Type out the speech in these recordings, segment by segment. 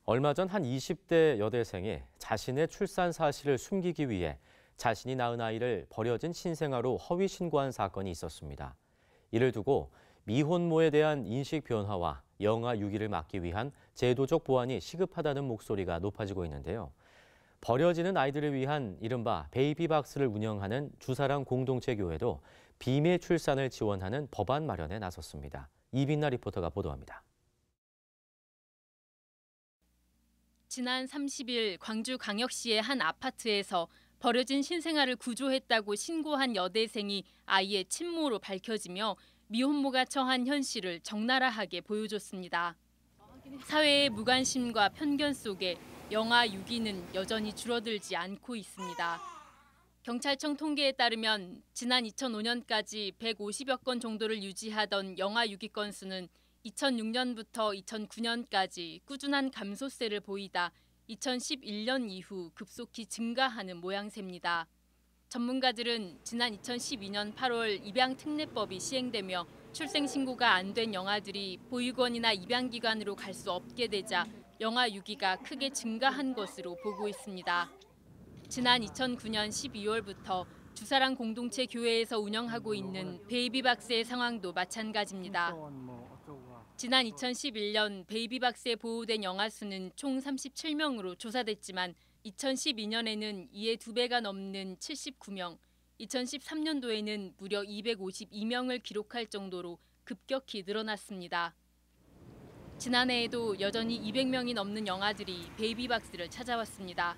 얼마 전 한 20대 여대생이 자신의 출산 사실을 숨기기 위해 자신이 낳은 아이를 버려진 신생아로 허위 신고한 사건이 있었습니다. 이를 두고 미혼모에 대한 인식 변화와 영아 유기를 막기 위한 제도적 보완이 시급하다는 목소리가 높아지고 있는데요. 버려지는 아이들을 위한 이른바 베이비박스를 운영하는 주사랑 공동체 교회도 비밀 출산을 지원하는 법안 마련에 나섰습니다. 이빈나 리포터가 보도합니다. 지난 30일 광주광역시의 한 아파트에서 버려진 신생아를 구조했다고 신고한 여대생이 아이의 친모로 밝혀지며 미혼모가 처한 현실을 적나라하게 보여줬습니다. 사회의 무관심과 편견 속에 영아 유기는 여전히 줄어들지 않고 있습니다. 경찰청 통계에 따르면 지난 2005년까지 150여 건 정도를 유지하던 영아 유기 건수는 2006년부터 2009년까지 꾸준한 감소세를 보이다 2011년 이후 급속히 증가하는 모양새입니다. 전문가들은 지난 2012년 8월 입양특례법이 시행되며 출생신고가 안 된 영아들이 보육원이나 입양기관으로 갈 수 없게 되자 영아 유기가 크게 증가한 것으로 보고 있습니다. 지난 2009년 12월부터 주사랑 공동체 교회에서 운영하고 있는 베이비박스의 상황도 마찬가지입니다. 지난 2011년 베이비박스에 보호된 영아 수는 총 37명으로 조사됐지만 2012년에는 이에 2배가 넘는 79명, 2013년도에는 무려 252명을 기록할 정도로 급격히 늘어났습니다. 지난해에도 여전히 200명이 넘는 영아들이 베이비박스를 찾아왔습니다.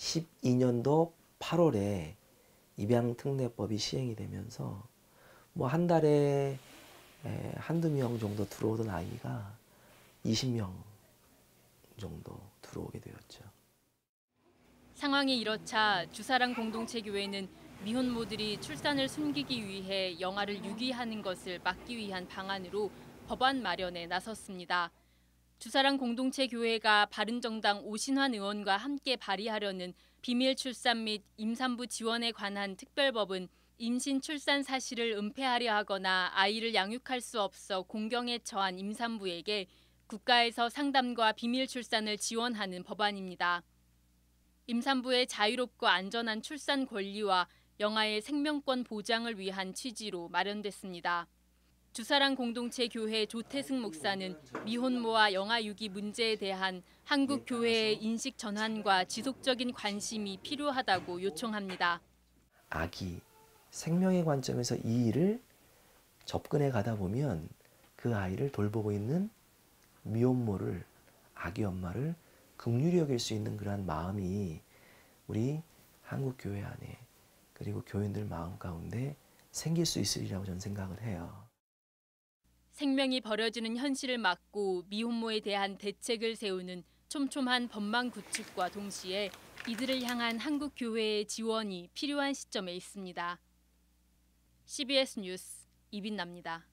2012년도 8월에 입양특례법이 시행이 되면서 한 달에 한두 명 정도 들어오던 아이가 20명 정도 들어오게 되었죠. 상황이 이렇자 주사랑 공동체 교회는 미혼모들이 출산을 숨기기 위해 영아를 유기하는 것을 막기 위한 방안으로 법안 마련에 나섰습니다. 주사랑 공동체 교회가 바른정당 오신환 의원과 함께 발의하려는 비밀 출산 및 임산부 지원에 관한 특별법은 임신 출산 사실을 은폐하려 하거나 아이를 양육할 수 없어 공경에 처한 임산부에게 국가에서 상담과 비밀 출산을 지원하는 법안입니다. 임산부의 자유롭고 안전한 출산 권리와 영아의 생명권 보장을 위한 취지로 마련됐습니다. 주사랑 공동체 교회 조태승 목사는 미혼모와 영아 유기 문제에 대한 한국 교회의 인식 전환과 지속적인 관심이 필요하다고 요청합니다. 아기, 생명의 관점에서 이 일을 접근해 가다 보면 그 아이를 돌보고 있는 미혼모를, 아기 엄마를 긍휼히 여길 수 있는 그러한 마음이 우리 한국 교회 안에 그리고 교인들 마음 가운데 생길 수 있으리라고 저는 생각을 해요. 생명이 버려지는 현실을 막고 미혼모에 대한 대책을 세우는 촘촘한 법망 구축과 동시에 이들을 향한 한국 교회의 지원이 필요한 시점에 있습니다. CBS 뉴스 이빈나입니다.